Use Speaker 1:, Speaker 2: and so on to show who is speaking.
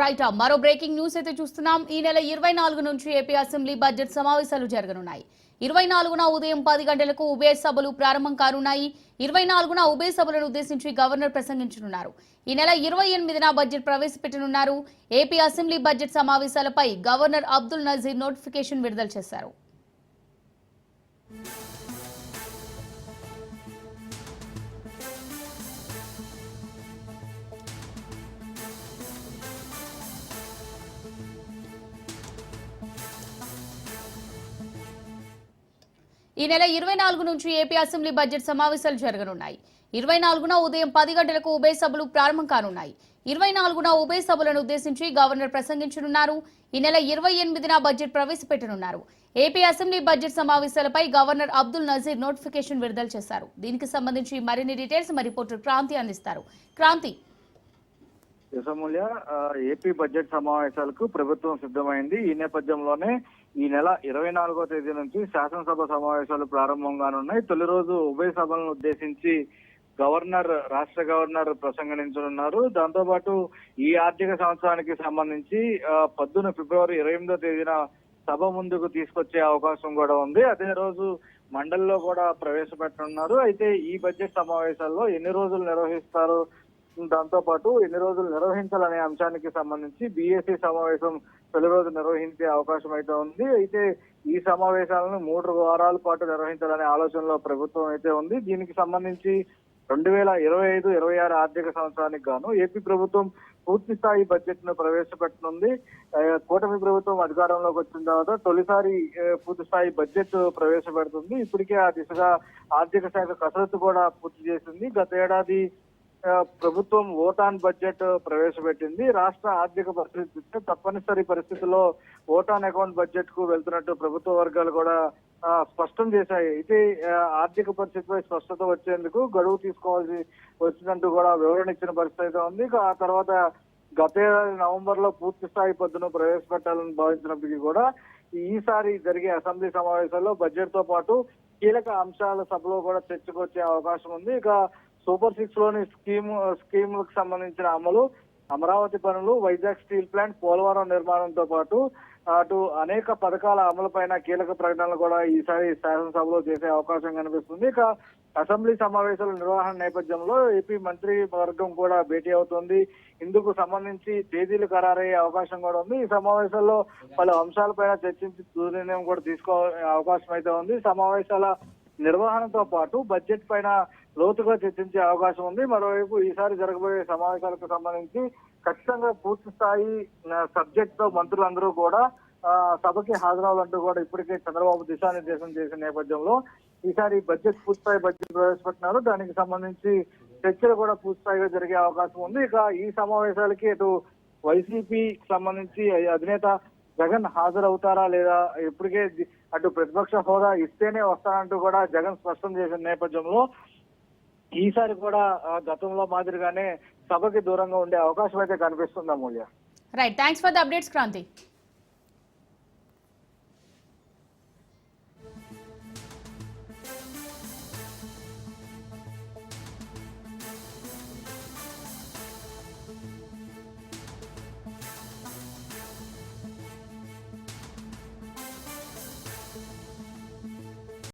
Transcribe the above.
Speaker 1: Right మరో breaking news అయితే చూస్తున్నాం. ఈ నెల 24 నుంచి ఏపీ అసెంబ్లీ బడ్జెట్ సమావేశాలు జరగనున్నాయి. 24న ఉదయం 10 గంటలకు ఉభయ సభలు ప్రారంభం కానున్నాయి. 24న ఉభయ సభలను ఉద్దేశించి గవర్నర్ ప్రసంగించనున్నారు. ఈ నెల 28న బడ్జెట్ ప్రవేశపెట్టనున్నారు. ఏపీ అసెంబ్లీ బడ్జెట్ సమావేశాలపై గవర్నర్ అబ్దుల్ నజీర్ నోటిఫికేషన్ విడుదల చేశారు. ఈ నెల 24 నుంచి ఏపీ అసెంబ్లీ బడ్జెట్ సమావేశాలు జరగనున్నాయి. 24న ఉదయం 10 గంటలకు ఉభయ సభలు ప్రారంభం కానున్నాయి. 24న ఉభయ సభలను ఉద్దేశించి గవర్నర్ ప్రసంగించనున్నారు. ఈ నెల 28న బడ్జెట్ ప్రవేశపెట్టనున్నారు. ఏపీ అసెంబ్లీ బడ్జెట్ సమావేశాలపై గవర్నర్ అబ్దుల్ నజీర్ నోటిఫికేషన్ విడుదల చేశారు. దీనికి సంబంధించి మరిన్ని డీటెయిల్స్ మా రిపోర్టర్ క్రాంతి అందిస్తారు. క్రాంతి.
Speaker 2: ఏపీ బడ్జెట్ సమావేశాలకు ప్రభుత్వం సిద్ధమైంది. ఈ నేపథ్యంలోనే ఈ నెల 24వ తేదీ నుంచి శాసనసభ సమావేశాలు ప్రారంభంగానున్నాయి. తొలి రోజు ఉభయ సభలను ఉద్దేశించి రాష్ట్ర గవర్నర్ ప్రసంగించనున్నారు. దాంతో పాటు ఈ ఆర్థిక సంవత్సరానికి సంబంధించి ఫిబ్రవరి 28వ తేదీన సభ ముందుకు తీసుకొచ్చే అవకాశం కూడా ఉంది. అదే రోజు మండలిలో కూడా ప్రవేశపెట్టనున్నారు. అయితే ఈ బడ్జెట్ సమావేశాల్లో ఎన్ని రోజులు నిర్వహిస్తారు, దాంతో పాటు ఎన్ని రోజులు నిర్వహించాలనే అంశానికి సంబంధించి బీఏసీ సమావేశం తొలి రోజు నిర్వహించే అవకాశం అయితే ఉంది. అయితే ఈ సమావేశాలను 3 వారాల పాటు నిర్వహించాలనే ఆలోచనలో ప్రభుత్వం అయితే ఉంది. దీనికి సంబంధించి 2025-26 ఆర్థిక సంవత్సరానికి గాను ఏపీ ప్రభుత్వం పూర్తి స్థాయి బడ్జెట్ ను ప్రవేశపెట్టనుంది. కూటమి ప్రభుత్వం అధికారంలోకి వచ్చిన తర్వాత తొలిసారి పూర్తి స్థాయి బడ్జెట్ ప్రవేశపెడుతుంది. ఇప్పటికే ఆ దిశగా ఆర్థిక శాఖ కసరత్తు కూడా పూర్తి చేసింది. గత ఏడాది ప్రభుత్వం ఓటాన్ బడ్జెట్ ప్రవేశపెట్టింది. రాష్ట్ర ఆర్థిక పరిస్థితి తప్పనిసరి పరిస్థితుల్లో ఓటాన్ అకౌంట్ బడ్జెట్ కు వెళ్తున్నట్టు ప్రభుత్వ వర్గాలు కూడా స్పష్టం చేశాయి. అయితే ఆర్థిక పరిస్థితిపై స్పష్టత వచ్చేందుకు గడువు తీసుకోవాల్సి వచ్చినట్టు కూడా వివరణ ఇచ్చిన పరిస్థితి అయితే ఉంది. ఆ తర్వాత గత ఏడాది నవంబర్ లో పూర్తి స్థాయి పద్దును ప్రవేశపెట్టాలని భావించినప్పటికీ కూడా ఈసారి జరిగే అసెంబ్లీ సమావేశాల్లో బడ్జెట్ తో పాటు కీలక అంశాల సభలో కూడా చర్చకు వచ్చే అవకాశం ఉంది. ఇక సూపర్ 6 లోని స్కీములకు సంబంధించిన అమలు, అమరావతి పనులు, వైజాగ్ స్టీల్ ప్లాంట్, పోలవరం నిర్మాణంతో పాటు అటు అనేక పథకాల అమలుపైన కీలక ప్రకటనలు కూడా ఈసారి శాసనసభలో చేసే అవకాశం కనిపిస్తుంది. ఇక అసెంబ్లీ సమావేశాల నిర్వహణ నేపథ్యంలో ఏపీ మంత్రి వర్గం కూడా భేటీ అవుతుంది. ఇందుకు సంబంధించి తేదీలు ఖరారయ్యే అవకాశం కూడా ఉంది. ఈ సమావేశాల్లో పలు అంశాలపైన చర్చించి తుది నిర్ణయం కూడా తీసుకోవాలనే అవకాశం అయితే ఉంది. సమావేశాల నిర్వహణతో పాటు బడ్జెట్ పైన లోతుగా చర్చించే అవకాశం ఉంది. మరోవైపు ఈసారి జరగబోయే సమావేశాలకు సంబంధించి ఖచ్చితంగా పూర్తి స్థాయి సబ్జెక్ట్ తో మంత్రులందరూ కూడా సభకి హాజరవ్వాలంటూ కూడా ఇప్పటికే చంద్రబాబు దిశానిర్దేశం చేసిన నేపథ్యంలో ఈసారి పూర్తిస్థాయి బడ్జెట్ ప్రవేశపెట్టినారు. దానికి సంబంధించి చర్చలు కూడా పూర్తిస్థాయిగా జరిగే అవకాశం ఉంది. ఇక ఈ సమావేశాలకి అటు వైసీపీ సంబంధించి అధినేత జగన్ హాజరవుతారా లేదా, ఇప్పటికే అటు ప్రతిపక్ష హోదా ఇస్తేనే వస్తానంటూ కూడా జగన్ స్పష్టం చేసిన నేపథ్యంలో ఈసారి కూడా గతంలో మాదిరిగానే సభకి దూరంగా ఉండే అవకాశం అయితే కనిపిస్తుంది. Amulya.
Speaker 1: Right, thanks for the updates Kranti.